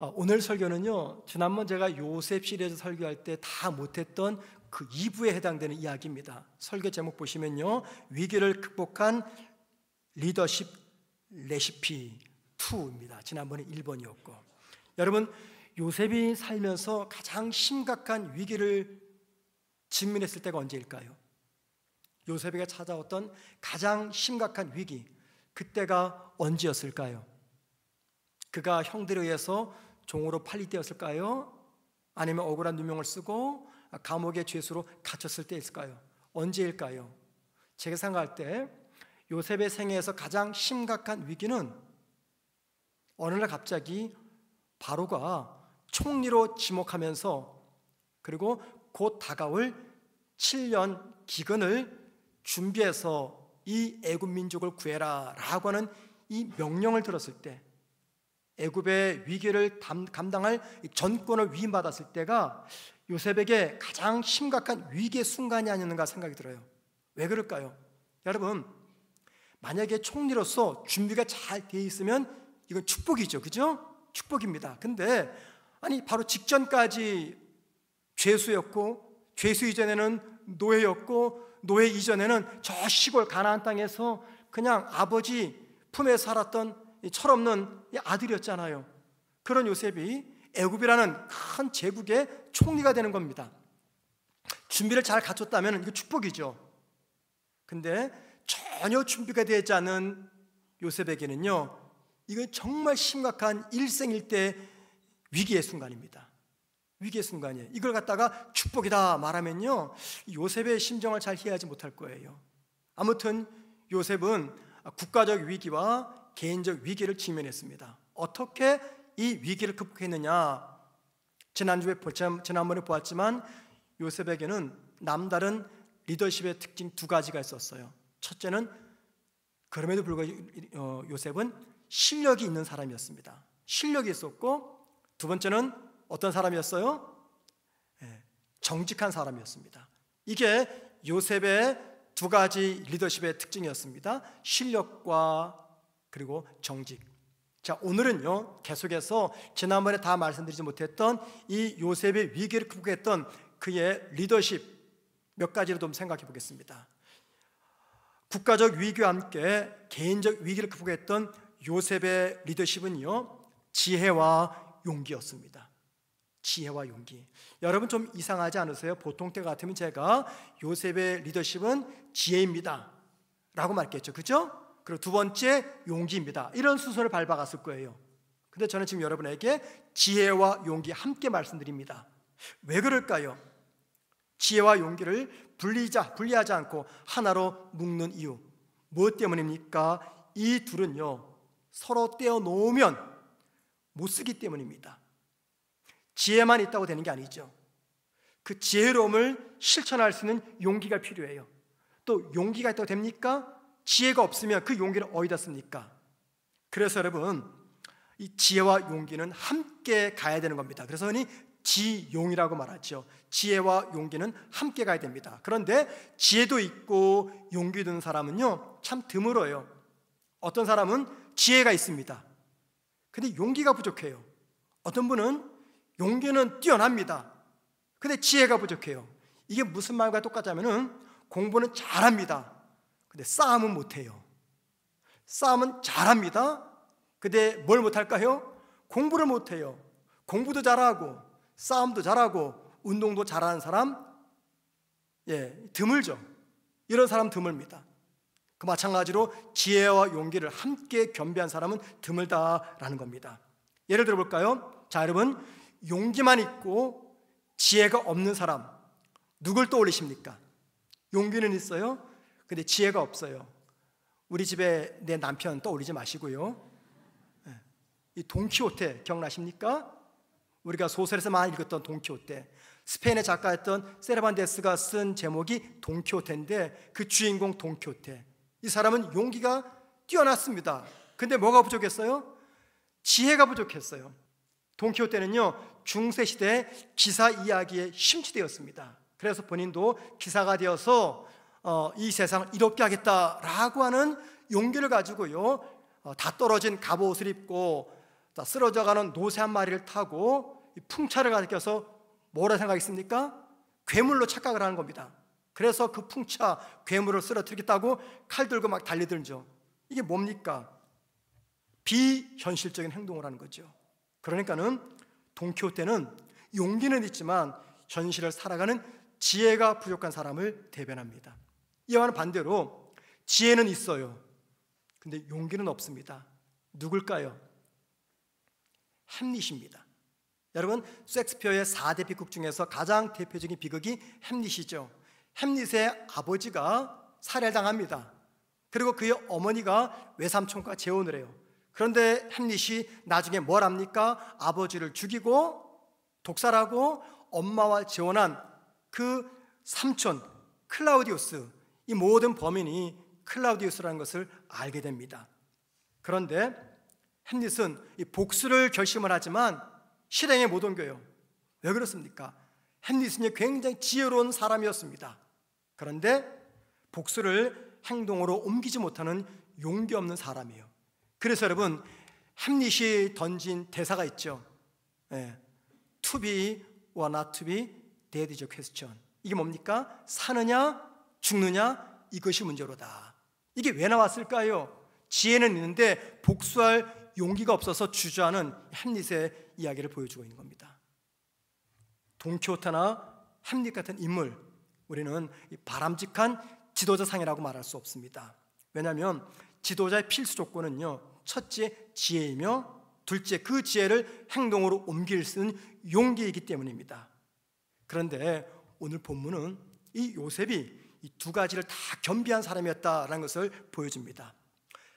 오늘 설교는요, 지난번 제가 요셉 시리즈 설교할 때 다 못했던 그 2부에 해당되는 이야기입니다. 설교 제목 보시면요, 위기를 극복한 리더십 레시피 2입니다. 지난번에 1번이었고, 여러분, 요셉이 살면서 가장 심각한 위기를 직면했을 때가 언제일까요? 요셉에게 찾아왔던 가장 심각한 위기, 그때가 언제였을까요? 그가 형들에 의해서 종으로 팔릴 때였을까요? 아니면 억울한 누명을 쓰고 감옥의 죄수로 갇혔을 때일까요? 언제일까요? 제가 생각할 때 요셉의 생애에서 가장 심각한 위기는 어느 날 갑자기 바로가 총리로 지목하면서 그리고 곧 다가올 7년 기근을 준비해서 이 애굽 민족을 구해라 라고 하는 이 명령을 들었을 때, 애굽의 위기를 감당할 전권을 위임받았을 때가 요셉에게 가장 심각한 위기의 순간이 아니었는가 생각이 들어요. 왜 그럴까요? 여러분, 만약에 총리로서 준비가 잘 돼 있으면 이건 축복이죠, 그죠? 축복입니다. 근데 바로 직전까지 죄수였고, 죄수 이전에는 노예였고, 노예 이전에는 저 시골 가나안 땅에서 그냥 아버지 품에 살았던 철없는 아들이었잖아요. 그런 요셉이 애굽이라는 큰 제국의 총리가 되는 겁니다. 준비를 잘 갖췄다면 이거 축복이죠. 근데 전혀 준비가 되지 않은 요셉에게는요, 이건 정말 심각한 일생일대 위기의 순간입니다. 위기의 순간이에요. 이걸 갖다가 축복이다 말하면요, 요셉의 심정을 잘 이해하지 못할 거예요. 아무튼 요셉은 국가적 위기와 개인적 위기를 직면했습니다. 어떻게 이 위기를 극복했느냐? 지난번에 보았지만 요셉에게는 남다른 리더십의 특징 두 가지가 있었어요. 첫째는 그럼에도 불구하고 요셉은 실력이 있는 사람이었습니다. 실력이 있었고, 두 번째는 어떤 사람이었어요? 정직한 사람이었습니다. 이게 요셉의 두 가지 리더십의 특징이었습니다. 실력과 그리고 정직. 자, 오늘은요, 계속해서 지난번에 다 말씀드리지 못했던 이 요셉의 위기를 극복했던 그의 리더십 몇 가지를 좀 생각해 보겠습니다. 국가적 위기와 함께 개인적 위기를 극복했던 요셉의 리더십은요, 지혜와 용기였습니다. 지혜와 용기. 여러분, 좀 이상하지 않으세요? 보통 때 같으면 제가 요셉의 리더십은 지혜입니다 라고 말했겠죠, 그죠? 그리고 두 번째 용기입니다, 이런 순서를 밟아갔을 거예요. 근데 저는 지금 여러분에게 지혜와 용기 함께 말씀드립니다. 왜 그럴까요? 지혜와 용기를 분리하지 않고 하나로 묶는 이유, 무엇 때문입니까? 이 둘은요, 서로 떼어놓으면 못 쓰기 때문입니다. 지혜만 있다고 되는 게 아니죠. 그 지혜로움을 실천할 수 있는 용기가 필요해요. 또 용기가 있다고 됩니까? 지혜가 없으면 그 용기를 어디다 씁니까? 그래서 여러분, 이 지혜와 용기는 함께 가야 되는 겁니다. 그래서 흔히 지용이라고 말하죠. 지혜와 용기는 함께 가야 됩니다. 그런데 지혜도 있고 용기도 있는 사람은요, 참 드물어요. 어떤 사람은 지혜가 있습니다. 근데 용기가 부족해요. 어떤 분은 용기는 뛰어납니다. 근데 지혜가 부족해요. 이게 무슨 말과 똑같냐면은 공부는 잘합니다. 근데 싸움은 못해요. 싸움은 잘합니다. 근데 뭘 못할까요? 공부를 못해요. 공부도 잘하고 싸움도 잘하고 운동도 잘하는 사람, 드물죠. 이런 사람 드뭅니다. 그 마찬가지로 지혜와 용기를 함께 겸비한 사람은 드물다라는 겁니다. 예를 들어 볼까요? 자, 여러분, 용기만 있고 지혜가 없는 사람, 누굴 떠올리십니까? 용기는 있어요, 근데 지혜가 없어요. 우리 집에 내 남편 떠올리지 마시고요. 이 돈키호테 기억나십니까? 우리가 소설에서 많이 읽었던 돈키호테, 스페인의 작가였던 세르반테스가 쓴 제목이 돈키호테인데 그 주인공 돈키호테, 이 사람은 용기가 뛰어났습니다. 근데 뭐가 부족했어요? 지혜가 부족했어요. 돈키호테는요, 중세시대 기사 이야기에 심취되었습니다. 그래서 본인도 기사가 되어서 이 세상을 이롭게 하겠다라고 하는 용기를 가지고요, 다 떨어진 갑옷을 입고 쓰러져가는 노새 한 마리를 타고 풍차를 가리켜서 뭐라 생각했습니까? 괴물로 착각을 하는 겁니다. 그래서 그 풍차 괴물을 쓰러뜨리겠다고 칼 들고 막 달리들죠. 이게 뭡니까? 비현실적인 행동을 하는 거죠. 그러니까는 돈키호테는 용기는 있지만 현실을 살아가는 지혜가 부족한 사람을 대변합니다. 이와는 반대로 지혜는 있어요. 근데 용기는 없습니다. 누굴까요? 햄릿입니다. 여러분, 셰익스피어의 4대 비극 중에서 가장 대표적인 비극이 햄릿이죠. 햄릿의 아버지가 살해당합니다. 그리고 그의 어머니가 외삼촌과 재혼을 해요. 그런데 햄릿이 나중에 뭘 합니까? 아버지를 죽이고 독살하고 엄마와 재혼한 그 삼촌 클라우디우스, 이 모든 범인이 클라우디우스라는 것을 알게 됩니다. 그런데 햄릿은 이 복수를 결심을 하지만 실행에 못 옮겨요. 왜 그렇습니까? 햄릿은 굉장히 지혜로운 사람이었습니다. 그런데 복수를 행동으로 옮기지 못하는 용기 없는 사람이에요. 그래서 여러분, 햄릿이 던진 대사가 있죠. To be or not to be, that is a question. 이게 뭡니까? 사느냐 죽느냐, 이것이 문제로다. 이게 왜 나왔을까요? 지혜는 있는데 복수할 용기가 없어서 주저하는 햄릿의 이야기를 보여주고 있는 겁니다. 돈키호테나 햄릿 같은 인물, 우리는 바람직한 지도자상이라고 말할 수 없습니다. 왜냐하면 지도자의 필수 조건은요, 첫째 지혜이며 둘째 그 지혜를 행동으로 옮길 수 있는 용기이기 때문입니다. 그런데 오늘 본문은 이 요셉이 이 두 가지를 다 겸비한 사람이었다라는 것을 보여줍니다.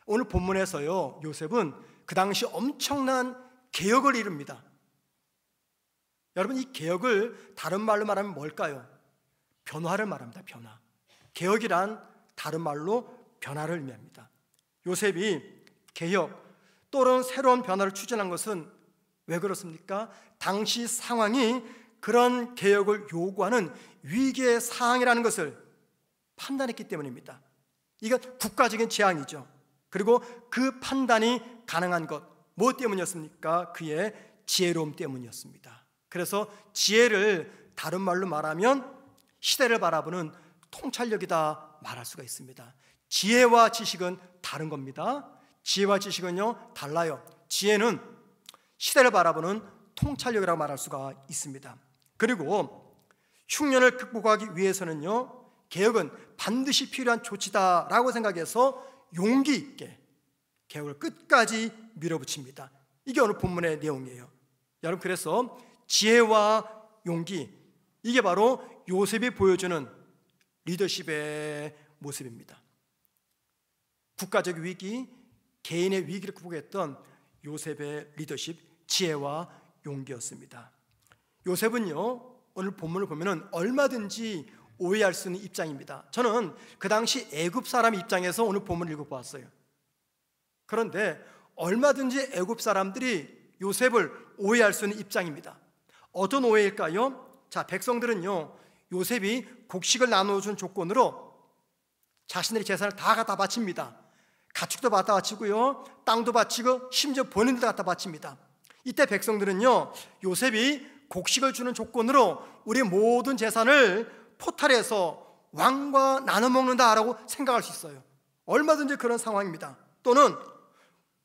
오늘 본문에서요, 요셉은 그 당시 엄청난 개혁을 이룹니다. 여러분, 이 개혁을 다른 말로 말하면 뭘까요? 변화를 말합니다. 변화. 개혁이란 다른 말로 변화를 의미합니다. 요셉이 개혁 또는 새로운 변화를 추진한 것은 왜 그렇습니까? 당시 상황이 그런 개혁을 요구하는 위기의 상황이라는 것을 판단했기 때문입니다. 이건 국가적인 재앙이죠. 그리고 그 판단이 가능한 것, 무엇 때문이었습니까? 그의 지혜로움 때문이었습니다. 그래서 지혜를 다른 말로 말하면 시대를 바라보는 통찰력이다 말할 수가 있습니다. 지혜와 지식은 다른 겁니다. 지혜와 지식은요, 달라요. 지혜는 시대를 바라보는 통찰력이라고 말할 수가 있습니다. 그리고 흉년을 극복하기 위해서는요, 개혁은 반드시 필요한 조치다라고 생각해서 용기 있게 개혁을 끝까지 밀어붙입니다. 이게 오늘 본문의 내용이에요. 여러분, 그래서 지혜와 용기, 이게 바로 요셉이 보여주는 리더십의 모습입니다. 국가적 위기, 개인의 위기를 극복했던 요셉의 리더십, 지혜와 용기였습니다. 요셉은요, 오늘 본문을 보면 얼마든지 오해할 수 있는 입장입니다. 저는 그 당시 애굽 사람 입장에서 오늘 본문을 읽어보았어요. 그런데 얼마든지 애굽 사람들이 요셉을 오해할 수 있는 입장입니다. 어떤 오해일까요? 자, 백성들은요, 요셉이 곡식을 나눠준 조건으로 자신들의 재산을 다 갖다 바칩니다. 가축도 갖다 바치고요, 땅도 바치고 심지어 본인들도 갖다 바칩니다. 이때 백성들은요, 요셉이 곡식을 주는 조건으로 우리 모든 재산을 포탈해서 왕과 나눠 먹는다라고 생각할 수 있어요. 얼마든지 그런 상황입니다. 또는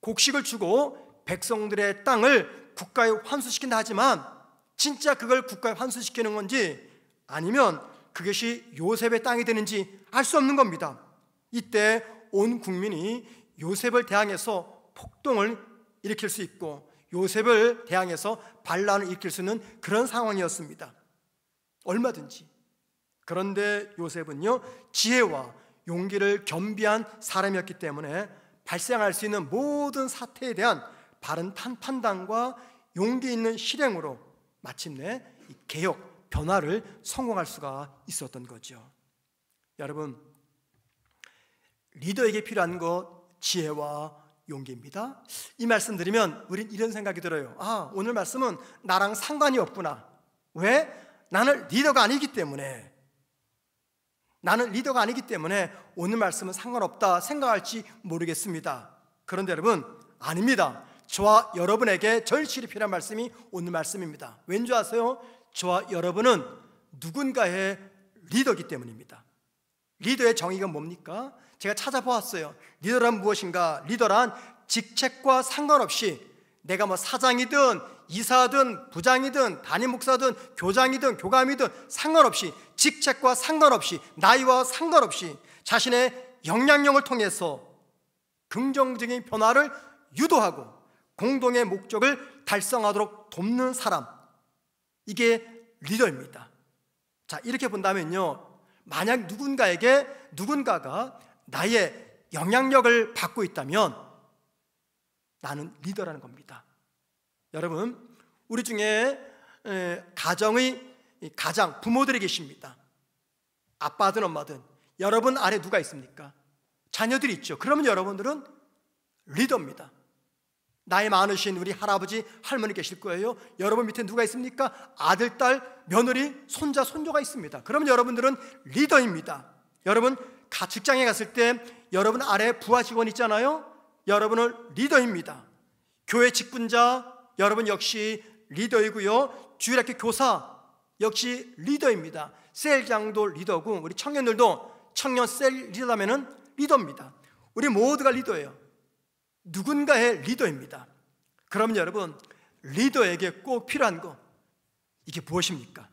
곡식을 주고 백성들의 땅을 국가에 환수시킨다 하지만 진짜 그걸 국가에 환수시키는 건지 아니면 그것이 요셉의 땅이 되는지 알 수 없는 겁니다. 이때 온 국민이 요셉을 대항해서 폭동을 일으킬 수 있고 요셉을 대항해서 반란을 일으킬 수 있는 그런 상황이었습니다. 얼마든지. 그런데 요셉은요, 지혜와 용기를 겸비한 사람이었기 때문에 발생할 수 있는 모든 사태에 대한 바른 판단과 용기 있는 실행으로 마침내 이 개혁, 변화를 성공할 수가 있었던 거죠. 여러분, 리더에게 필요한 것 지혜와 용기입니다. 이 말씀 드리면 우린 이런 생각이 들어요. 아, 오늘 말씀은 나랑 상관이 없구나. 왜? 나는 리더가 아니기 때문에. 나는 리더가 아니기 때문에 오늘 말씀은 상관없다 생각할지 모르겠습니다. 그런데 여러분, 아닙니다. 저와 여러분에게 절실히 필요한 말씀이 오늘 말씀입니다. 왠지 아세요? 저와 여러분은 누군가의 리더이기 때문입니다. 리더의 정의가 뭡니까? 제가 찾아보았어요. 리더란 무엇인가? 리더란 직책과 상관없이 내가 뭐 사장이든 이사든 부장이든 담임 목사든 교장이든 교감이든 상관없이, 직책과 상관없이, 나이와 상관없이 자신의 역량력을 통해서 긍정적인 변화를 유도하고 공동의 목적을 달성하도록 돕는 사람, 이게 리더입니다. 자, 이렇게 본다면요, 만약 누군가가 나의 영향력을 받고 있다면 나는 리더라는 겁니다. 여러분, 우리 중에 가정의 가장 부모들이 계십니다. 아빠든 엄마든 여러분 아래 누가 있습니까? 자녀들이 있죠. 그러면 여러분들은 리더입니다. 나이 많으신 우리 할아버지 할머니 계실 거예요. 여러분 밑에 누가 있습니까? 아들, 딸, 며느리, 손자, 손녀가 있습니다. 그러면 여러분들은 리더입니다. 여러분 직장에 갔을 때 여러분 아래 부하 직원 있잖아요. 여러분은 리더입니다. 교회 직분자 여러분 역시 리더이고요. 주일학교 교사 역시 리더입니다. 셀장도 리더고 우리 청년들도 청년 셀 리더라면은 리더입니다. 우리 모두가 리더예요. 누군가의 리더입니다. 그러면 여러분, 리더에게 꼭 필요한 거, 이게 무엇입니까?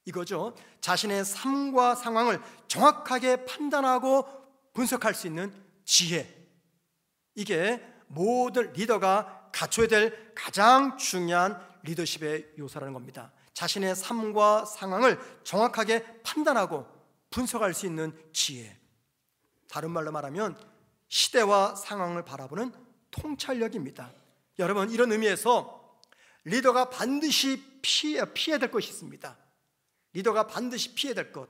이거죠. 자신의 삶과 상황을 정확하게 판단하고 분석할 수 있는 지혜. 이게 모든 리더가 갖춰야 될 가장 중요한 리더십의 요소라는 겁니다. 자신의 삶과 상황을 정확하게 판단하고 분석할 수 있는 지혜. 다른 말로 말하면 시대와 상황을 바라보는 통찰력입니다. 여러분, 이런 의미에서 리더가 반드시 피해야 될 것이 있습니다. 리더가 반드시 피해야 될 것,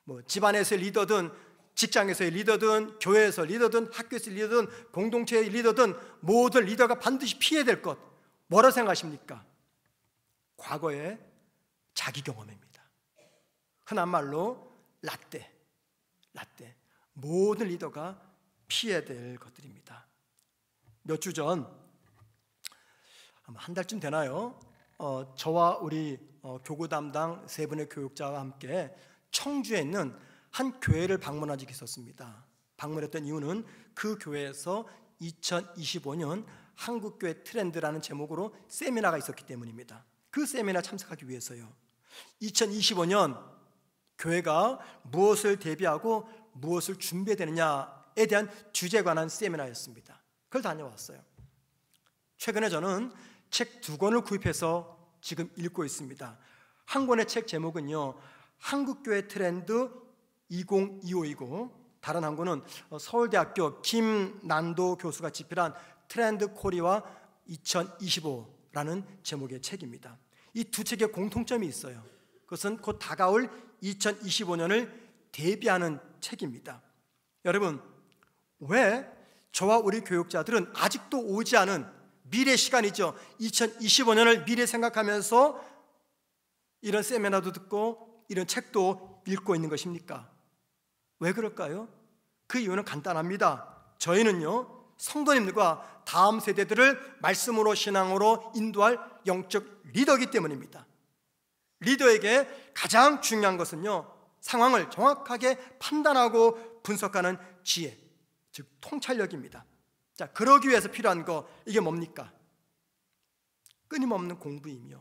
뭐 집안에서의 리더든 직장에서의 리더든 교회에서 리더든 학교에서 리더든 공동체의 리더든 모든 리더가 반드시 피해야 될 것, 뭐라고 생각하십니까? 과거의 자기 경험입니다. 흔한 말로 라떼. 모든 리더가 피해야 될 것들입니다. 몇 주 전, 한 달쯤 되나요? 저와 우리 교구 담당 세 분의 교육자와 함께 청주에 있는 한 교회를 방문한 적이 있었습니다. 방문했던 이유는 그 교회에서 2025년 한국교회 트렌드라는 제목으로 세미나가 있었기 때문입니다. 그 세미나 참석하기 위해서요. 2025년 교회가 무엇을 대비하고 무엇을 준비해야 되느냐에 대한 주제에 관한 세미나였습니다. 그걸 다녀왔어요. 최근에 저는 책 2권을 구입해서 지금 읽고 있습니다. 한 권의 책 제목은요, 한국교회 트렌드 2025이고, 다른 한 권은 서울대학교 김난도 교수가 집필한 트렌드 코리아 2025라는 제목의 책입니다. 이 두 책의 공통점이 있어요. 그것은 곧 다가올 2025년을 대비하는 책입니다. 여러분, 왜 저와 우리 교육자들은 아직도 오지 않은 미래 시간이죠. 2025년을 미래 생각하면서 이런 세미나도 듣고 이런 책도 읽고 있는 것입니까? 왜 그럴까요? 그 이유는 간단합니다. 저희는요, 성도님들과 다음 세대들을 말씀으로 신앙으로 인도할 영적 리더이기 때문입니다. 리더에게 가장 중요한 것은요, 상황을 정확하게 판단하고 분석하는 지혜, 즉 통찰력입니다. 자, 그러기 위해서 필요한 거, 이게 뭡니까? 끊임없는 공부이며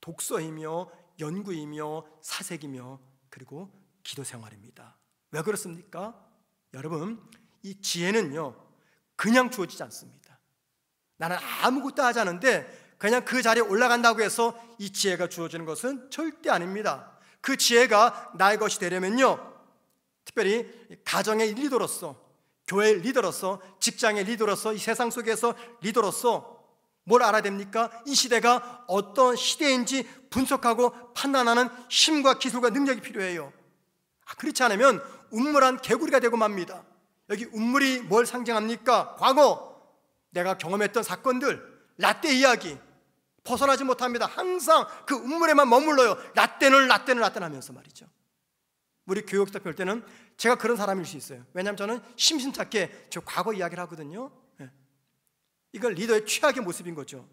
독서이며 연구이며 사색이며 그리고 기도 생활입니다. 왜 그렇습니까? 여러분, 이 지혜는요, 그냥 주어지지 않습니다. 나는 아무것도 하지 않은데 그냥 그 자리에 올라간다고 해서 이 지혜가 주어지는 것은 절대 아닙니다. 그 지혜가 나의 것이 되려면요, 특별히 가정의 리더로서, 교회의 리더로서, 직장의 리더로서, 이 세상 속에서 리더로서 뭘 알아야 됩니까? 이 시대가 어떤 시대인지 분석하고 판단하는 힘과 기술과 능력이 필요해요. 그렇지 않으면 운물한 개구리가 되고 맙니다. 여기 운물이 뭘 상징합니까? 과거 내가 경험했던 사건들, 라떼 이야기 벗어나지 못합니다. 항상 그 운물에만 머물러요. 라떼는 하면서 말이죠. 우리 교육자 볼 때는 제가 그런 사람일 수 있어요. 왜냐하면 저는 심심찮게 저 과거 이야기를 하거든요. 이건 리더의 최악의 모습인 거죠.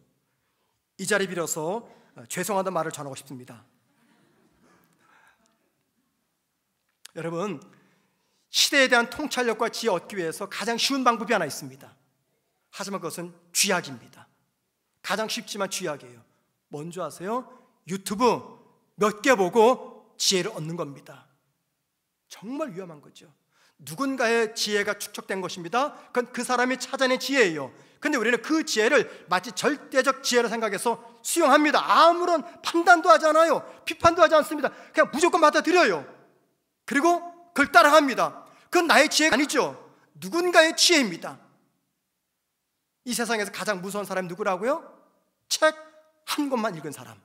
이 자리 빌어서 죄송하다는 말을 전하고 싶습니다. 여러분, 시대에 대한 통찰력과 지혜 얻기 위해서 가장 쉬운 방법이 하나 있습니다. 하지만 그것은 쥐약입니다. 가장 쉽지만 쥐약이에요. 뭔지 아세요? 유튜브 몇 개 보고 지혜를 얻는 겁니다. 정말 위험한 거죠. 누군가의 지혜가 축적된 것입니다. 그건 그 사람이 찾아낸 지혜예요. 근데 우리는 그 지혜를 마치 절대적 지혜로 생각해서 수용합니다. 아무런 판단도 하지 않아요. 비판도 하지 않습니다. 그냥 무조건 받아들여요. 그리고 그걸 따라갑니다. 그건 나의 지혜가 아니죠. 누군가의 지혜입니다. 이 세상에서 가장 무서운 사람이 누구라고요? 책 한 권만 읽은 사람.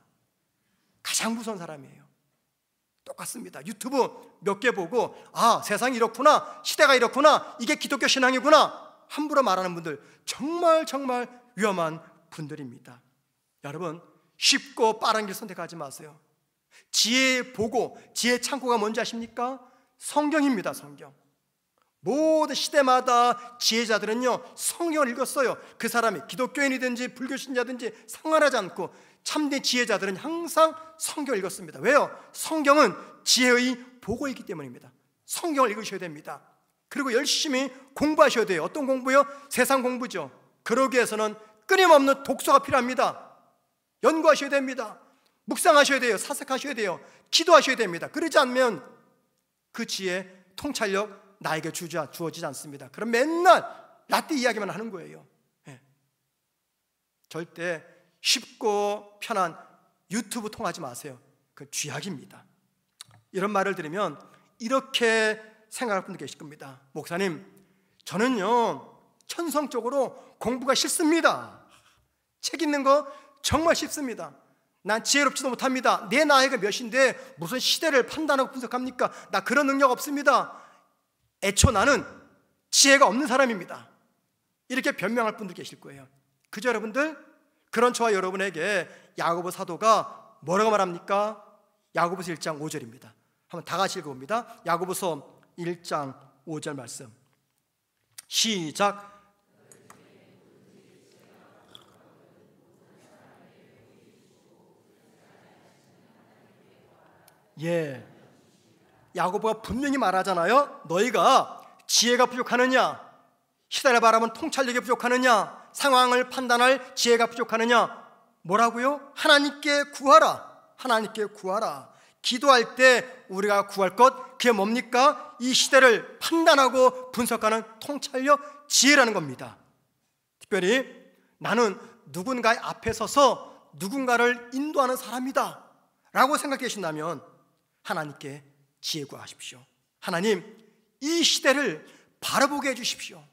가장 무서운 사람이에요. 똑같습니다. 유튜브 몇 개 보고 세상이 이렇구나, 시대가 이렇구나, 이게 기독교 신앙이구나 함부로 말하는 분들 정말 위험한 분들입니다. 여러분, 쉽고 빠른 길 선택하지 마세요. 지혜 보고, 지혜 창고가 뭔지 아십니까? 성경입니다. 성경. 모든 시대마다 지혜자들은요 성경을 읽었어요. 그 사람이 기독교인이든지 불교신자든지 상관하지 않고 참된 지혜자들은 항상 성경을 읽었습니다. 왜요? 성경은 지혜의 보고이기 때문입니다. 성경을 읽으셔야 됩니다. 그리고 열심히 공부하셔야 돼요. 어떤 공부요? 세상 공부죠. 그러기 위해서는 끊임없는 독서가 필요합니다. 연구하셔야 됩니다. 묵상하셔야 돼요. 사색하셔야 돼요. 기도하셔야 됩니다. 그러지 않으면 그 지혜, 통찰력 나에게 주어지지 않습니다. 그럼 맨날 라떼 이야기만 하는 거예요. 절대 쉽고 편한 유튜브 통하지 마세요. 그 쥐약입니다. 이런 말을 들으면 이렇게 생각할 분들 계실 겁니다. 목사님, 저는요 천성적으로 공부가 싫습니다. 책 읽는 거 정말 쉽습니다. 난 지혜롭지도 못합니다. 내 나이가 몇인데 무슨 시대를 판단하고 분석합니까? 나 그런 능력 없습니다. 애초 나는 지혜가 없는 사람입니다. 이렇게 변명할 분들 계실 거예요. 그죠 여러분들? 그런 저와 여러분에게 야고보 사도가 뭐라고 말합니까? 야고보서 1장 5절입니다. 한번 다 같이 읽어봅니다. 야고보서 1장 5절 말씀 시작. 야고보가 분명히 말하잖아요. 너희가 지혜가 부족하느냐, 시대를 바라보는 통찰력이 부족하느냐, 상황을 판단할 지혜가 부족하느냐, 뭐라고요? 하나님께 구하라. 하나님께 구하라. 기도할 때 우리가 구할 것, 그게 뭡니까? 이 시대를 판단하고 분석하는 통찰력, 지혜라는 겁니다. 특별히 나는 누군가의 앞에 서서 누군가를 인도하는 사람이다 라고 생각되신다면 하나님께 지혜 구하십시오. 하나님, 이 시대를 바라보게 해주십시오.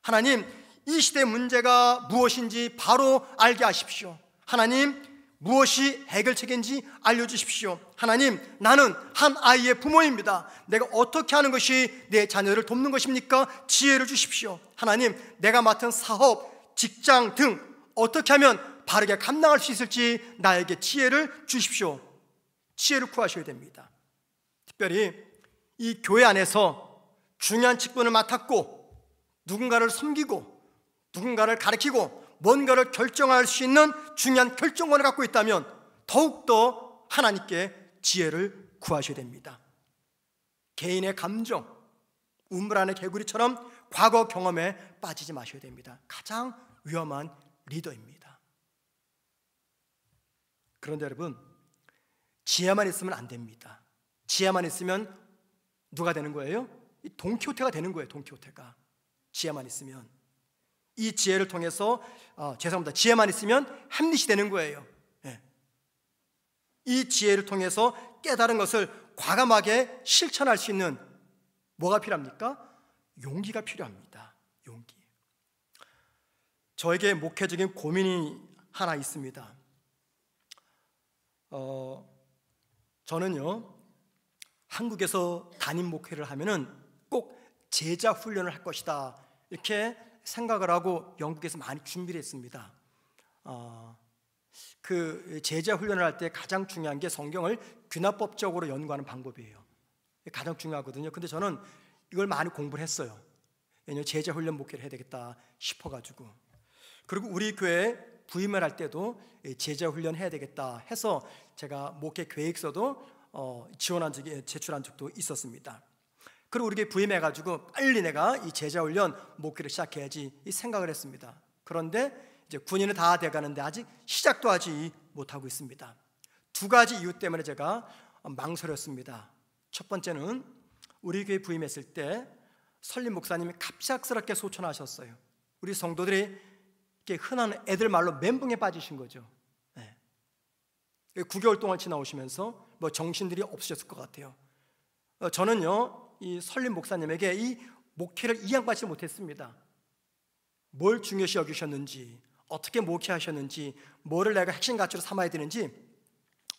하나님, 이 시대의 문제가 무엇인지 바로 알게 하십시오. 하나님, 무엇이 해결책인지 알려주십시오. 하나님, 나는 한 아이의 부모입니다. 내가 어떻게 하는 것이 내 자녀를 돕는 것입니까? 지혜를 주십시오. 하나님, 내가 맡은 사업, 직장 등 어떻게 하면 바르게 감당할 수 있을지 나에게 지혜를 주십시오. 지혜를 구하셔야 됩니다. 특별히 이 교회 안에서 중요한 직분을 맡았고 누군가를 섬기고 누군가를 가르치고 뭔가를 결정할 수 있는 중요한 결정권을 갖고 있다면 더욱더 하나님께 지혜를 구하셔야 됩니다. 개인의 감정, 우물 안의 개구리처럼 과거 경험에 빠지지 마셔야 됩니다. 가장 위험한 리더입니다. 그런데 여러분, 지혜만 있으면 안 됩니다. 지혜만 있으면 누가 되는 거예요? 돈키호테가 되는 거예요. 돈키호테가. 지혜만 있으면. 이 지혜를 통해서 지혜만 있으면 햄릿이 되는 거예요. 이 지혜를 통해서 깨달은 것을 과감하게 실천할 수 있는 뭐가 필요합니까? 용기가 필요합니다. 용기. 저에게 목회적인 고민이 하나 있습니다. 저는요 한국에서 담임 목회를 하면은 꼭 제자 훈련을 할 것이다 이렇게 생각을 하고 영국에서 많이 준비를 했습니다. 그 제자 훈련을 할 때 가장 중요한 게 성경을 귀납법적으로 연구하는 방법이에요. 가장 중요하거든요. 근데 저는 이걸 많이 공부를 했어요. 왜냐하면 제자 훈련 목회를 해야 되겠다 싶어가지고. 그리고 우리 교회 부임을 할 때도 제자 훈련 해야 되겠다 해서 제가 목회 계획서도 지원한 적이 제출한 적도 있었습니다. 그리고 우리 교회 부임해가지고 빨리 내가 이 제자 훈련 목회를 시작해야지 이 생각을 했습니다. 그런데 이제 9년이 다 돼가는데 아직 시작도 하지 못하고 있습니다. 두 가지 이유 때문에 제가 망설였습니다. 첫 번째는 우리 교회 부임했을 때 설립 목사님이 갑작스럽게 소천하셨어요. 우리 성도들이 이렇게 흔한 애들 말로 멘붕에 빠지신 거죠. 9개월 동안 지나오시면서 뭐 정신들이 없으셨을 것 같아요. 저는요, 이 설립 목사님에게 이 목회를 이양받지 못했습니다. 뭘 중요시 여기셨는지, 어떻게 목회하셨는지, 뭐를 내가 핵심 가치로 삼아야 되는지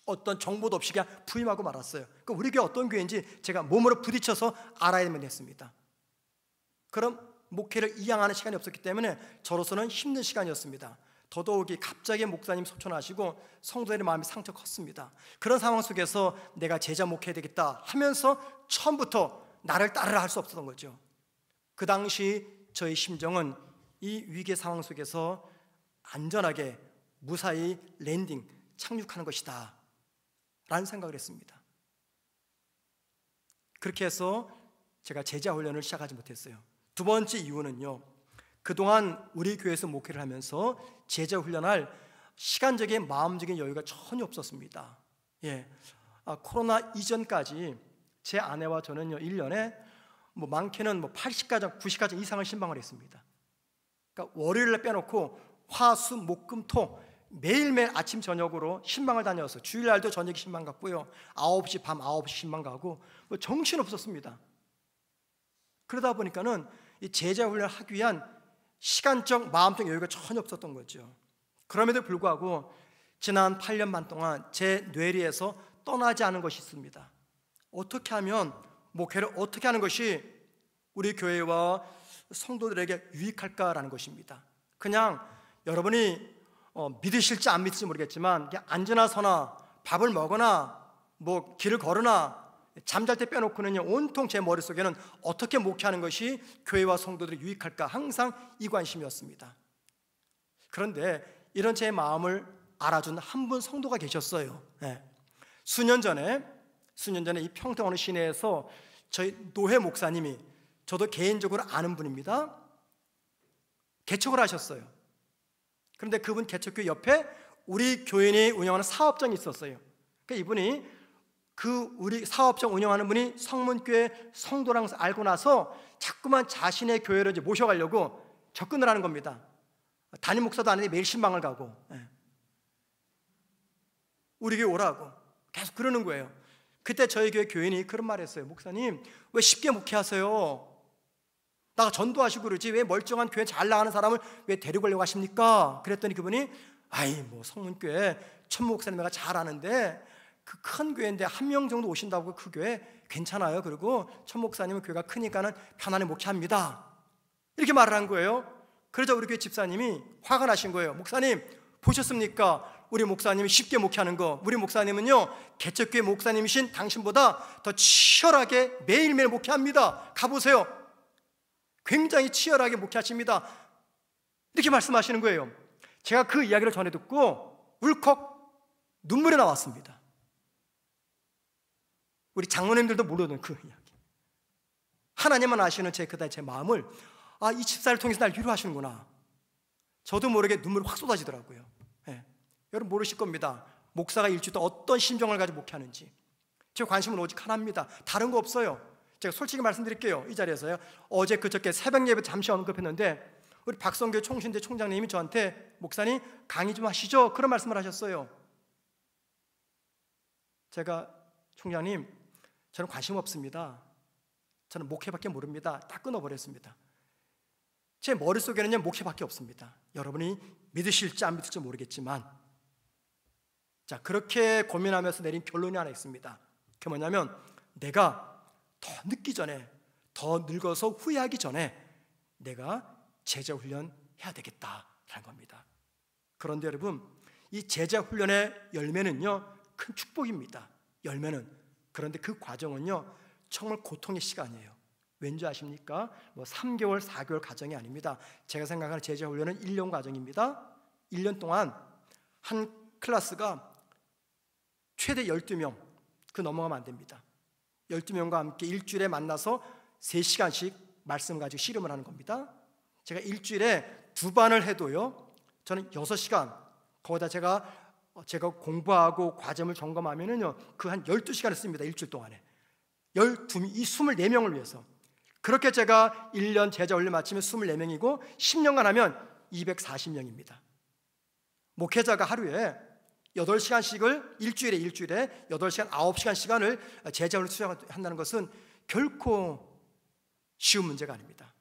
어떤 정보도 없이 그냥 부임하고 말았어요. 그러니까 우리 교회 어떤 교회인지 제가 몸으로 부딪혀서 알아야만 했습니다. 그럼 목회를 이양하는 시간이 없었기 때문에 저로서는 힘든 시간이었습니다. 더더욱이 갑자기 목사님 소천하시고 성도들의 마음이 상처 컸습니다. 그런 상황 속에서 내가 제자 목회해야 되겠다 하면서 처음부터 나를 따르라 할 수 없었던 거죠. 그 당시 저의 심정은 이 위기의 상황 속에서 안전하게 무사히 랜딩, 착륙하는 것이다 라는 생각을 했습니다. 그렇게 해서 제가 제자 훈련을 시작하지 못했어요. 두 번째 이유는요, 그동안 우리 교회에서 목회를 하면서 제자 훈련할 시간적인 마음적인 여유가 전혀 없었습니다. 코로나 이전까지 제 아내와 저는요 1년에 많게는 80가정, 90가정 이상을 신방을 했습니다. 그러니까 월요일을 빼놓고 화, 수, 목, 금, 토 매일매일 아침 저녁으로 신방을 다녀서 주일날도 저녁에 신방 갔고요, 9시 밤 9시 신방 가고 정신 없었습니다. 그러다 보니까는 이 제자 훈련을 하기 위한 시간적 마음적 여유가 전혀 없었던 거죠. 그럼에도 불구하고 지난 8년 반 동안 제 뇌리에서 떠나지 않은 것이 있습니다. 어떻게 하면 목회를 어떻게 하는 것이 우리 교회와 성도들에게 유익할까라는 것입니다. 그냥 여러분이 믿으실지 안 믿을지 모르겠지만 그냥 앉으나 서나 밥을 먹거나 길을 걸으나 잠잘 때 빼놓고는요 온통 제 머릿속에는 어떻게 목회하는 것이 교회와 성도들이 유익할까 항상 이 관심이었습니다. 그런데 이런 제 마음을 알아준 한 분 성도가 계셨어요. 수년 전에 이 평택 어느 시내에서 저희 노회 목사님이, 저도 개인적으로 아는 분입니다, 개척을 하셨어요. 그런데 그분 개척교회 옆에 우리 교인이 운영하는 사업장이 있었어요. 그러니까 이분이 우리 사업장 운영하는 분이 성문교회 성도랑 알고 나서 자꾸만 자신의 교회로 이제 모셔가려고 접근을 하는 겁니다. 담임 목사도 아닌데 매일 신방을 가고 우리 교회 오라고 계속 그러는 거예요. 그때 저희 교회 교인이 그런 말 했어요. 목사님, 왜 쉽게 목회하세요? 나가 전도하시고 그러지 왜 멀쩡한 교회 잘 나가는 사람을 왜 데리고 오려고 하십니까? 그랬더니 그분이 성문교회 천 목사님가 잘 아는데 그 큰 교회인데 한 명 정도 오신다고 그 교회 괜찮아요. 그리고 천 목사님은 교회가 크니까는 편안히 목회합니다. 이렇게 말을 한 거예요. 그러자 우리 교회 집사님이 화가 나신 거예요. 목사님 보셨습니까? 우리 목사님이 쉽게 목회하는 거. 우리 목사님은요 개척교회 목사님이신 당신보다 더 치열하게 매일매일 목회합니다. 가보세요. 굉장히 치열하게 목회하십니다. 이렇게 말씀하시는 거예요. 제가 그 이야기를 전해 듣고 울컥 눈물이 나왔습니다. 우리 장로님들도 모르는 그 이야기. 하나님만 아시는 제 마음을 이 집사를 통해서 날 위로하시는구나. 저도 모르게 눈물이 확 쏟아지더라고요. 여러분 모르실 겁니다. 목사가 일주일 동안 어떤 심정을 가지고 목회하는지. 제 관심은 오직 하나입니다. 다른 거 없어요. 제가 솔직히 말씀드릴게요. 이 자리에서요. 어제 그저께 새벽 예배 잠시 언급했는데 우리 박성교 총신대 총장님이 저한테 목사님 강의 좀 하시죠. 그런 말씀을 하셨어요. 제가 총장님 저는 관심 없습니다. 저는 목회밖에 모릅니다. 딱 끊어버렸습니다. 제 머릿속에는요 목회밖에 없습니다. 여러분이 믿으실지 안 믿을지 모르겠지만 그렇게 고민하면서 내린 결론이 하나 있습니다. 그게 뭐냐면 내가 더 늦기 전에, 더 늙어서 후회하기 전에 내가 제자 훈련 해야 되겠다라는 겁니다. 그런데 여러분 이 제자 훈련의 열매는요 큰 축복입니다. 열매는. 그런데 그 과정은요 정말 고통의 시간이에요. 왠지 아십니까? 3개월, 4개월 과정이 아닙니다. 제가 생각하는 제자훈련은 1년 과정입니다. 1년 동안 한 클래스가 최대 12명, 그 넘어가면 안 됩니다. 12명과 함께 일주일에 만나서 3시간씩 말씀을 가지고 씨름을 하는 겁니다. 제가 일주일에 2반을 해도요, 저는 6시간, 거기다 제가 공부하고 과정을 점검하면은요, 그 한 12시간을 씁니다. 일주일 동안에. 이 24명을 위해서. 그렇게 제가 1년 제자훈련 마치면 24명이고 10년간 하면 240명입니다. 목회자가 하루에 8시간씩을 일주일에 8시간, 9시간 시간을 제자훈련 수행한다는 것은 결코 쉬운 문제가 아닙니다.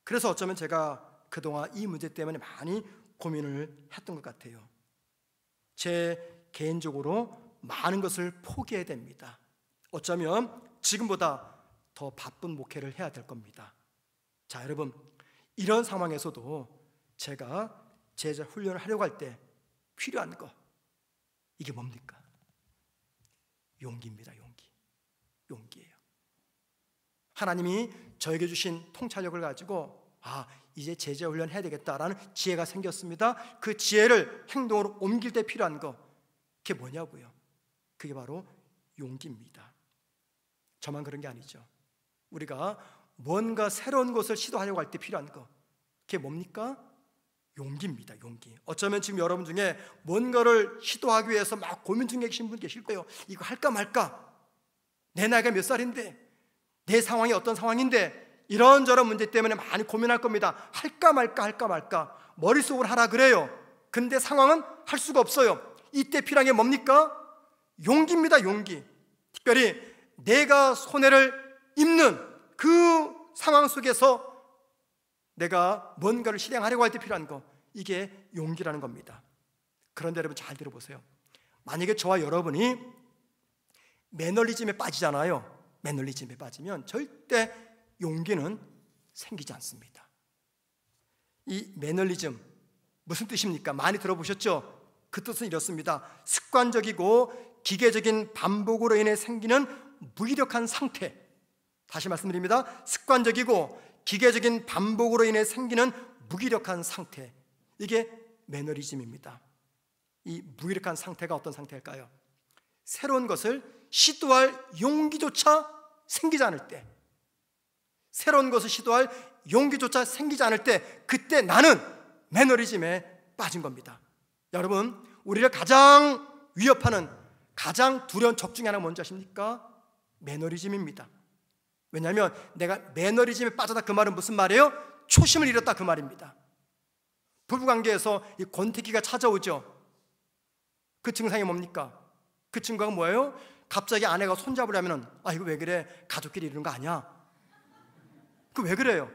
그래서 어쩌면 제가 그동안 이 문제 때문에 많이 고민을 했던 것 같아요. 제 개인적으로 많은 것을 포기해야 됩니다. 어쩌면 지금보다 더 바쁜 목회를 해야 될 겁니다. 자, 여러분, 이런 상황에서도 제가 제자 훈련을 하려고 할 때 필요한 거, 이게 뭡니까? 용기입니다. 용기예요. 하나님이 저에게 주신 통찰력을 가지고 이제 제자 훈련 해야 되겠다라는 지혜가 생겼습니다. 그 지혜를 행동으로 옮길 때 필요한 거, 그게 뭐냐고요? 그게 바로 용기입니다. 저만 그런 게 아니죠. 우리가 뭔가 새로운 것을 시도하려고 할 때 필요한 거, 그게 뭡니까? 용기입니다. 용기. 어쩌면 지금 여러분 중에 뭔가를 시도하기 위해서 막 고민 중에 계신 분 계실 거예요. 이거 할까 말까? 내 나이가 몇 살인데? 내 상황이 어떤 상황인데? 이런저런 문제 때문에 많이 고민할 겁니다. 할까 말까? 머릿속으로 하라 그래요. 근데 상황은 할 수가 없어요. 이때 필요한 게 뭡니까? 용기입니다. 용기. 특별히 내가 손해를 입는 그 상황 속에서 내가 뭔가를 실행하려고 할 때 필요한 거, 이게 용기라는 겁니다. 그런데 여러분 잘 들어보세요. 만약에 저와 여러분이 매너리즘에 빠지잖아요. 매너리즘에 빠지면 절대 용기는 생기지 않습니다. 이 매너리즘 무슨 뜻입니까? 많이 들어보셨죠? 그 뜻은 이렇습니다. 습관적이고 기계적인 반복으로 인해 생기는 무기력한 상태. 다시 말씀드립니다. 습관적이고 기계적인 반복으로 인해 생기는 무기력한 상태, 이게 매너리즘입니다. 이 무기력한 상태가 어떤 상태일까요? 새로운 것을 시도할 용기조차 생기지 않을 때, 새로운 것을 시도할 용기조차 생기지 않을 때, 그때 나는 매너리즘에 빠진 겁니다. 여러분, 우리를 가장 위협하는, 가장 두려운 적 중에 하나가 뭔지 아십니까? 매너리즘입니다. 왜냐하면 내가 매너리즘에 빠졌다, 그 말은 무슨 말이에요? 초심을 잃었다, 그 말입니다. 부부관계에서 이 권태기가 찾아오죠. 그 증상이 뭡니까? 그 증거가 뭐예요? 갑자기 아내가 손잡으려면 이거 왜 그래? 가족끼리 이러는 거 아니야? 그 왜 그래요?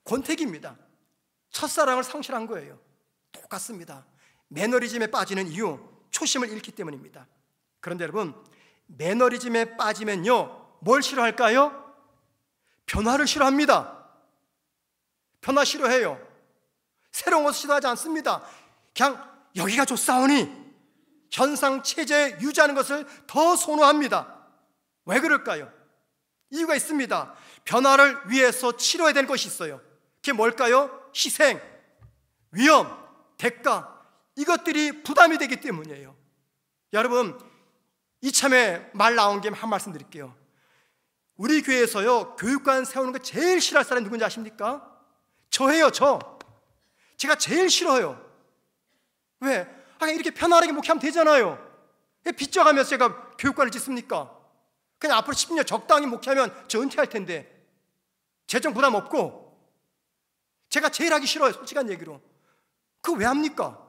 권태기입니다. 첫사랑을 상실한 거예요. 똑같습니다. 매너리즘에 빠지는 이유, 초심을 잃기 때문입니다. 그런데 여러분, 매너리즘에 빠지면요, 뭘 싫어할까요? 변화를 싫어합니다. 변화 싫어해요. 새로운 것을 시도하지 않습니다. 그냥 여기가 좋사오니 현상 체제 유지하는 것을 더 선호합니다. 왜 그럴까요? 이유가 있습니다. 변화를 위해서 치러야 될 것이 있어요. 그게 뭘까요? 희생, 위험, 대가, 이것들이 부담이 되기 때문이에요. 여러분, 이참에 말 나온 김에 한 말씀 드릴게요. 우리 교회에서요, 교육관 세우는 거 제일 싫어할 사람이 누군지 아십니까? 저예요. 제가 제일 싫어요. 왜? 그냥 이렇게 편안하게 목회하면 되잖아요. 왜 빚져가면서 제가 교육관을 짓습니까? 그냥 앞으로 10년 적당히 목회하면 저 은퇴할 텐데, 재정 부담 없고. 제가 제일 하기 싫어요, 솔직한 얘기로. 그거 왜 합니까?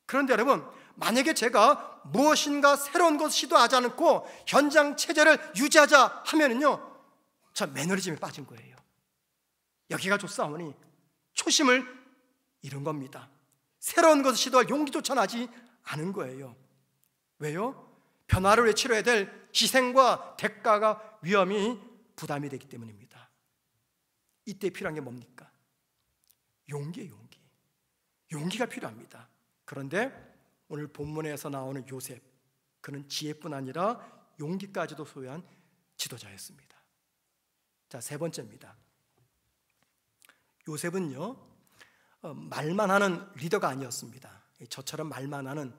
그런데 여러분, 만약에 제가 무엇인가 새로운 것을 시도하지 않고 현장 체제를 유지하자 하면은요, 저 매너리즘에 빠진 거예요. 여기가 좋사오니 초심을 잃은 겁니다. 새로운 것을 시도할 용기조차 나지 않은 거예요. 왜요? 변화를 위해 치러야 될 희생과 대가가 위험이 부담이 되기 때문입니다. 이때 필요한 게 뭡니까? 용기예요. 용기가 필요합니다. 그런데 오늘 본문에서 나오는 요셉, 그는 지혜뿐 아니라 용기까지도 소유한 지도자였습니다. 자, 세 번째입니다. 요셉은요, 말만 하는 리더가 아니었습니다. 저처럼 말만 하는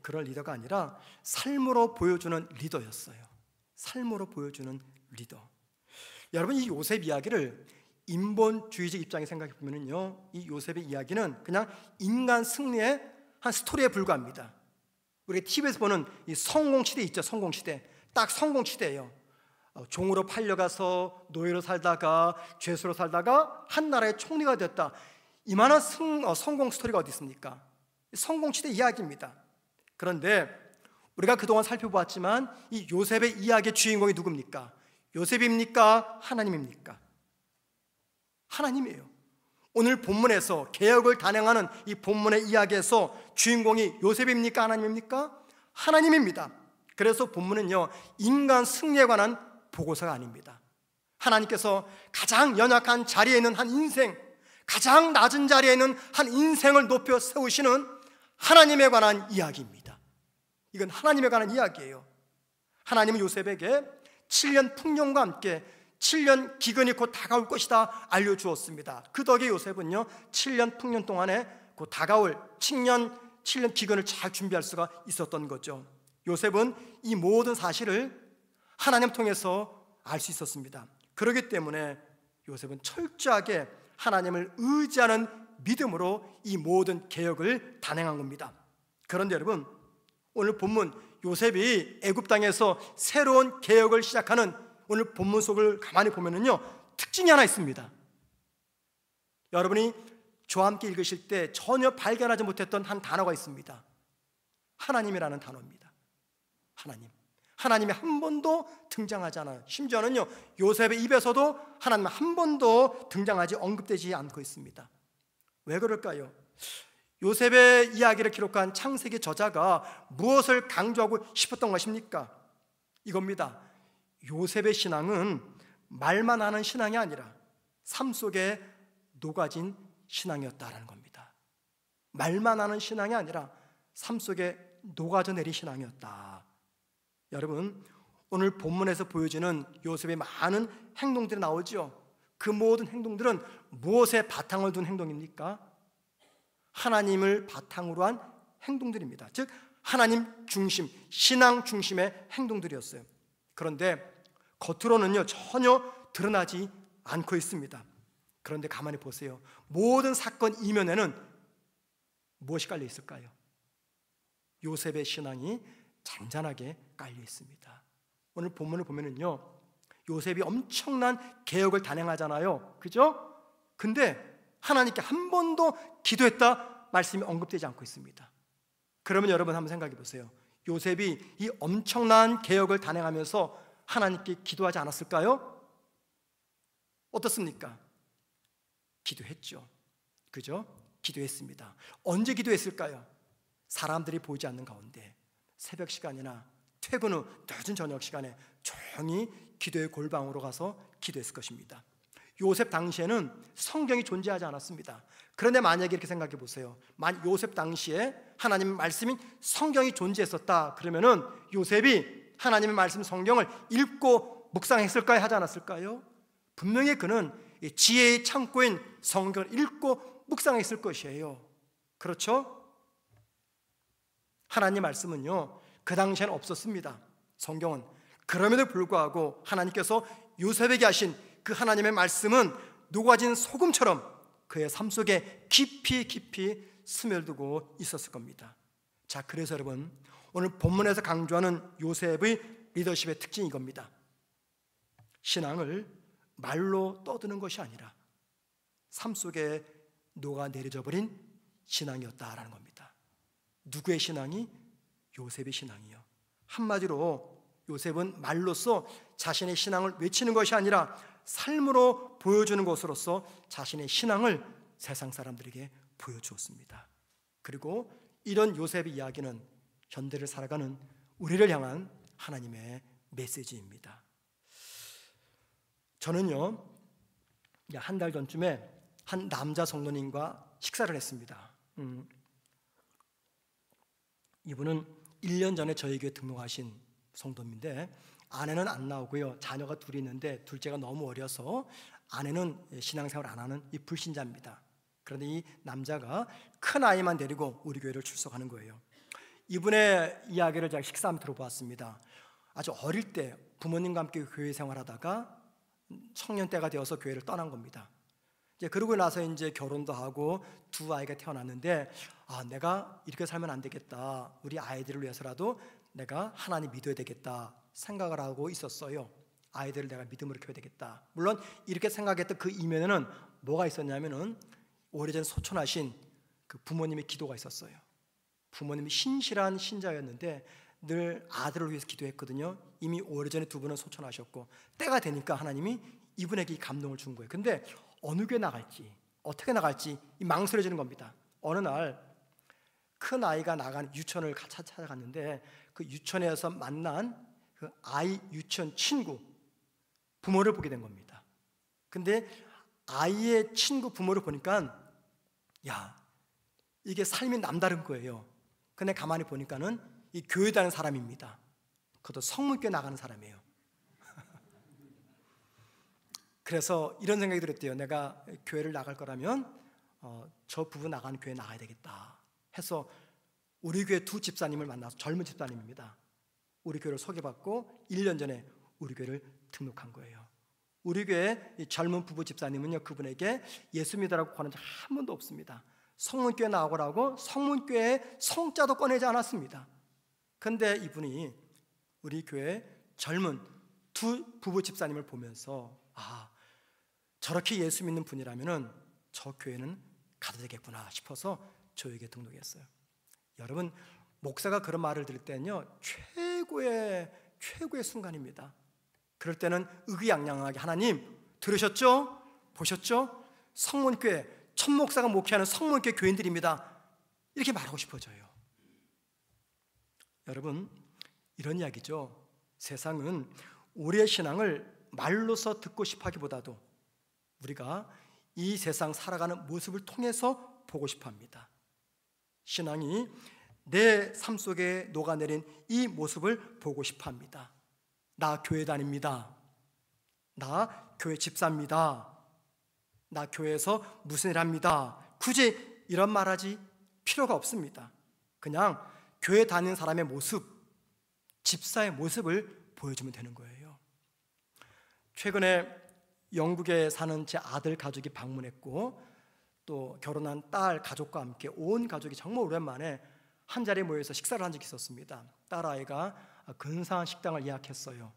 그런 리더가 아니라 삶으로 보여주는 리더였어요. 삶으로 보여주는 리더. 여러분, 이 요셉 이야기를 인본주의적 입장에 생각해 보면요, 이 요셉의 이야기는 그냥 인간 승리의 한 스토리에 불과합니다. 우리가 TV에서 보는 이 성공시대 있죠. 성공시대. 딱 성공시대예요. 종으로 팔려가서 노예로 살다가 죄수로 살다가 한 나라의 총리가 됐다. 이만한 성공 스토리가 어디 있습니까? 성공시대 이야기입니다. 그런데 우리가 그동안 살펴보았지만 이 요셉의 이야기의 주인공이 누굽니까? 요셉입니까? 하나님입니까? 하나님이에요. 오늘 본문에서 개혁을 단행하는 이 본문의 이야기에서 주인공이 요셉입니까? 하나님입니까? 하나님입니다. 그래서 본문은요, 인간 승리에 관한 보고서가 아닙니다. 하나님께서 가장 연약한 자리에 있는 한 인생, 가장 낮은 자리에 있는 한 인생을 높여 세우시는 하나님에 관한 이야기입니다. 이건 하나님에 관한 이야기예요. 하나님은 요셉에게 7년 풍년과 함께 7년 기근이 곧 다가올 것이다 알려주었습니다. 그 덕에 요셉은요, 7년 풍년 동안에 곧 다가올 7년 기근을 잘 준비할 수가 있었던 거죠. 요셉은 이 모든 사실을 하나님 통해서 알 수 있었습니다. 그렇기 때문에 요셉은 철저하게 하나님을 의지하는 믿음으로 이 모든 개혁을 단행한 겁니다. 그런데 여러분, 오늘 본문 요셉이 애굽 땅에서 새로운 개혁을 시작하는 오늘 본문 속을 가만히 보면은요, 특징이 하나 있습니다. 여러분이 저와 함께 읽으실 때 전혀 발견하지 못했던 한 단어가 있습니다. 하나님이라는 단어입니다. 하나님이 한 번도 등장하지 않아요. 심지어는요, 요셉의 입에서도 하나님 한 번도 등장하지 언급되지 않고 있습니다. 왜 그럴까요? 요셉의 이야기를 기록한 창세기 저자가 무엇을 강조하고 싶었던 것입니까? 이겁니다. 요셉의 신앙은 말만 하는 신앙이 아니라 삶 속에 녹아진 신앙이었다라는 겁니다. 말만 하는 신앙이 아니라 삶 속에 녹아져 내린 신앙이었다. 여러분, 오늘 본문에서 보여지는 요셉의 많은 행동들이 나오죠. 그 모든 행동들은 무엇에 바탕을 둔 행동입니까? 하나님을 바탕으로 한 행동들입니다. 즉 하나님 중심, 신앙 중심의 행동들이었어요. 그런데 겉으로는요, 전혀 드러나지 않고 있습니다. 그런데 가만히 보세요. 모든 사건 이면에는 무엇이 깔려 있을까요? 요셉의 신앙이 잔잔하게 깔려 있습니다. 오늘 본문을 보면은요, 요셉이 엄청난 개혁을 단행하잖아요. 그죠? 근데 하나님께 한 번도 기도했다 말씀이 언급되지 않고 있습니다. 그러면 여러분 한번 생각해 보세요. 요셉이 이 엄청난 개혁을 단행하면서 하나님께 기도하지 않았을까요? 어떻습니까? 기도했죠. 그죠? 기도했습니다. 언제 기도했을까요? 사람들이 보이지 않는 가운데 새벽 시간이나 퇴근 후 늦은 저녁 시간에 조용히 기도의 골방으로 가서 기도했을 것입니다. 요셉 당시에는 성경이 존재하지 않았습니다. 그런데 만약에 이렇게 생각해 보세요. 요셉 당시에 하나님의 말씀인 성경이 존재했었다. 그러면은 요셉이 하나님의 말씀 성경을 읽고 묵상했을까요? 하지 않았을까요? 분명히 그는 지혜의 창고인 성경을 읽고 묵상했을 것이에요. 그렇죠? 하나님 말씀은요, 그 당시에는 없었습니다. 성경은. 그럼에도 불구하고 하나님께서 요셉에게 하신 그 하나님의 말씀은 녹아진 소금처럼 그의 삶 속에 깊이 스며들고 있었을 겁니다. 자, 그래서 여러분, 오늘 본문에서 강조하는 요셉의 리더십의 특징이 이겁니다. 신앙을 말로 떠드는 것이 아니라 삶 속에 녹아내려져 버린 신앙이었다라는 겁니다. 누구의 신앙이? 요셉의 신앙이요. 한마디로 요셉은 말로써 자신의 신앙을 외치는 것이 아니라 삶으로 보여주는 것으로서 자신의 신앙을 세상 사람들에게 보여주었습니다. 그리고 이런 요셉의 이야기는 현대를 살아가는 우리를 향한 하나님의 메시지입니다. 저는요, 한 달 전쯤에 한 남자 성도님과 식사를 했습니다. 이분은 1년 전에 저희 교회에 등록하신 성도인데 아내는 안 나오고요. 자녀가 둘이 있는데 둘째가 너무 어려서 아내는 신앙생활 안 하는 이 불신자입니다. 그런데 이 남자가 큰 아이만 데리고 우리 교회를 출석하는 거예요. 이분의 이야기를 제가 식사하면 들어보았습니다. 아주 어릴 때 부모님과 함께 교회 생활하다가 청년 때가 되어서 교회를 떠난 겁니다. 이제 그러고 나서 이제 결혼도 하고 두 아이가 태어났는데 내가 이렇게 살면 안 되겠다. 우리 아이들을 위해서라도 내가 하나님 믿어야 되겠다 생각을 하고 있었어요. 아이들을 내가 믿음으로 키워야 되겠다. 물론 이렇게 생각했던 그 이면에는 뭐가 있었냐면은 오래전 소천하신 그 부모님의 기도가 있었어요. 부모님이 신실한 신자였는데 늘 아들을 위해서 기도했거든요. 이미 오래전에 두 분은 소천하셨고 때가 되니까 하나님이 이분에게 이 감동을 준 거예요. 근데 어느 교회 나갈지 어떻게 나갈지 망설여지는 겁니다. 어느 날 큰 아이가 나간 유치원을 찾아갔는데 그 유치원에서 만난 그 아이 유치원 친구 부모를 보게 된 겁니다. 근데 아이의 친구 부모를 보니까 이게 삶이 남다른 거예요. 근데 가만히 보니까는 이 교회 다니는 사람입니다. 그것도 성문교회 나가는 사람이에요. 그래서 이런 생각이 들었대요. 내가 교회를 나갈 거라면 저 부부 나가는 교회 나가야 되겠다 해서 우리 교회 두 집사님을 만나서, 젊은 집사님입니다. 우리 교회를 소개받고 1년 전에 우리 교회를 등록한 거예요. 우리 교회 이 젊은 부부 집사님은요, 그분에게 예수 믿으라고 권한 적 한 번도 없습니다. 성문교회 나오라고 성문교회 성자도 꺼내지 않았습니다. 그런데 이분이 우리 교회 젊은 두 부부 집사님을 보면서 저렇게 예수 믿는 분이라면 저 교회는 가도 되겠구나 싶어서 저에게 등록했어요. 여러분, 목사가 그런 말을 들을 때는요, 최고의 순간입니다. 그럴 때는 의기양양하게 하나님 들으셨죠? 보셨죠? 성문교회 첫 목사가 목회하는 성문교회 교인들입니다. 이렇게 말하고 싶어져요. 여러분, 이런 이야기죠. 세상은 우리의 신앙을 말로서 듣고 싶어 하기보다도 우리가 이 세상 살아가는 모습을 통해서 보고 싶어 합니다. 신앙이 내 삶 속에 녹아내린 이 모습을 보고 싶어 합니다. 나 교회 다닙니다. 나 교회 집사입니다. 나 교회에서 무슨 일 합니다. 굳이 이런 말하지 필요가 없습니다. 그냥 교회 다니는 사람의 모습, 집사의 모습을 보여주면 되는 거예요. 최근에 영국에 사는 제 아들 가족이 방문했고 또 결혼한 딸 가족과 함께 온 가족이 정말 오랜만에 한 자리에 모여서 식사를 한 적이 있었습니다. 딸아이가 근사한 식당을 예약했어요.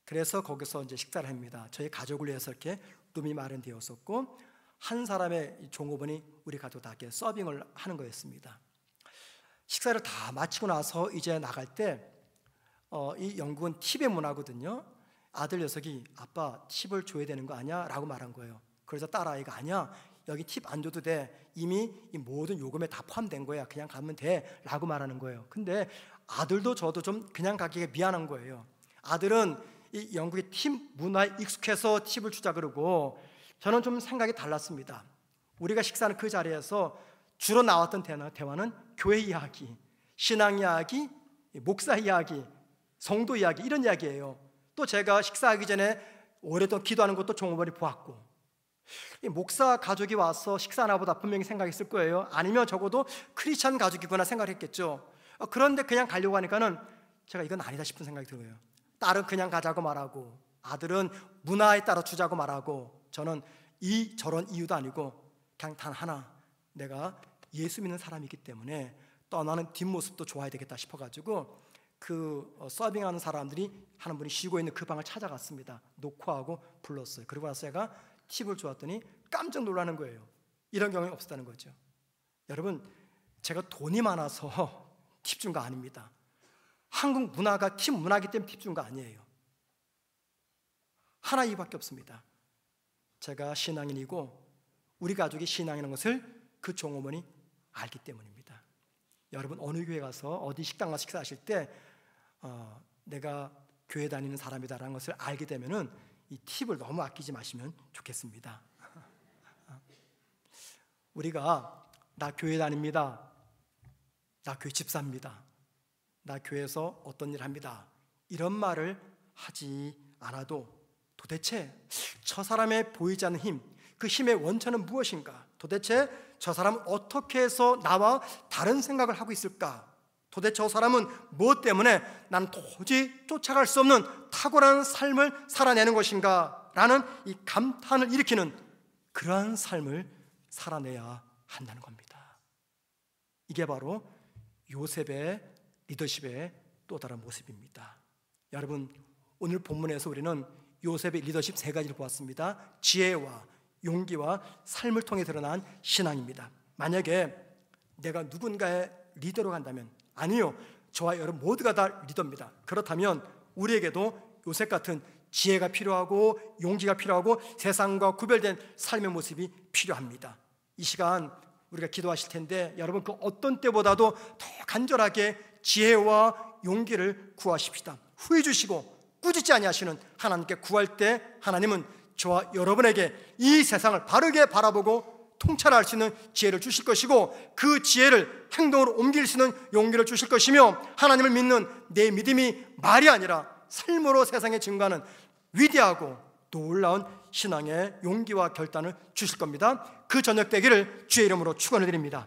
그래서 거기서 이제 식사를 합니다. 저희 가족을 위해서 이렇게 룸이 마련되었었고 한 사람의 종업원이 우리 가족 다 이렇게 서빙을 하는 거였습니다. 식사를 다 마치고 나서 이제 나갈 때 이 영국은 팁의 문화거든요. 아들 녀석이 아빠 팁을 줘야 되는 거 아니야? 라고 말한 거예요. 그래서 딸아이가 아니야, 여기 팁 안 줘도 돼. 이미 이 모든 요금에 다 포함된 거야. 그냥 가면 돼. 라고 말하는 거예요. 근데 아들도 저도 좀 그냥 가기가 미안한 거예요. 아들은 이 영국의 팁 문화에 익숙해서 팁을 주자 그러고 저는 좀 생각이 달랐습니다. 우리가 식사하는 그 자리에서 주로 나왔던 대화는 교회 이야기, 신앙 이야기, 목사 이야기, 성도 이야기, 이런 이야기예요. 또 제가 식사하기 전에 오랫동안 기도하는 것도 종업원이 보았고, 목사 가족이 와서 식사하나 보다 분명히 생각했을 거예요. 아니면 적어도 크리스찬 가족이구나 생각했겠죠. 그런데 그냥 가려고 하니까는 제가 이건 아니다 싶은 생각이 들어요. 딸은 그냥 가자고 말하고 아들은 문화에 따라 주자고 말하고 저는 저런 이유도 아니고 그냥 단 하나, 내가 예수 믿는 사람이기 때문에 떠나는 뒷모습도 좋아야 되겠다 싶어가지고 그 서빙하는 사람들이 하는 분이 쉬고 있는 그 방을 찾아갔습니다. 녹화하고 불렀어요. 그리고 나서 제가 팁을 주었더니 깜짝 놀라는 거예요. 이런 경험이 없었다는 거죠. 여러분, 제가 돈이 많아서 팁 준 거 아닙니다. 한국 문화가 팁 문화이기 때문에 팁 준 거 아니에요. 하나 이유밖에 없습니다. 제가 신앙인이고 우리 가족이 신앙이라는 것을 그 종업원이 알기 때문입니다. 여러분, 어느 교회 가서 어디 식당 가서 식사하실 때 내가 교회 다니는 사람이다라는 것을 알게 되면은 이 팁을 너무 아끼지 마시면 좋겠습니다. 우리가 나 교회 다닙니다, 나 교회 집사입니다, 나 교회에서 어떤 일 합니다, 이런 말을 하지 않아도 도대체 저 사람의 보이지 않는 힘, 그 힘의 원천은 무엇인가? 도대체 저 사람은 어떻게 해서 나와 다른 생각을 하고 있을까? 도대체 저 사람은 무엇 때문에 난 도저히 쫓아갈 수 없는 탁월한 삶을 살아내는 것인가? 라는 이 감탄을 일으키는 그러한 삶을 살아내야 한다는 겁니다. 이게 바로 요셉의 리더십의 또 다른 모습입니다. 여러분, 오늘 본문에서 우리는 요셉의 리더십 세 가지를 보았습니다. 지혜와 용기와 삶을 통해 드러난 신앙입니다. 만약에 내가 누군가의 리더로 간다면, 아니요, 저와 여러분 모두가 다 리더입니다. 그렇다면 우리에게도 요셉 같은 지혜가 필요하고 용기가 필요하고 세상과 구별된 삶의 모습이 필요합니다. 이 시간 우리가 기도하실 텐데 여러분 그 어떤 때보다도 더 간절하게 지혜와 용기를 구하십시다. 후회 주시고 꾸짖지 아니하시는 하나님께 구할 때 하나님은 저와 여러분에게 이 세상을 바르게 바라보고 통찰할 수 있는 지혜를 주실 것이고 그 지혜를 행동으로 옮길 수 있는 용기를 주실 것이며 하나님을 믿는 내 믿음이 말이 아니라 삶으로 세상에 증거하는 위대하고 놀라운 신앙의 용기와 결단을 주실 겁니다. 그 저녁 되기를 주의 이름으로 축원을 드립니다.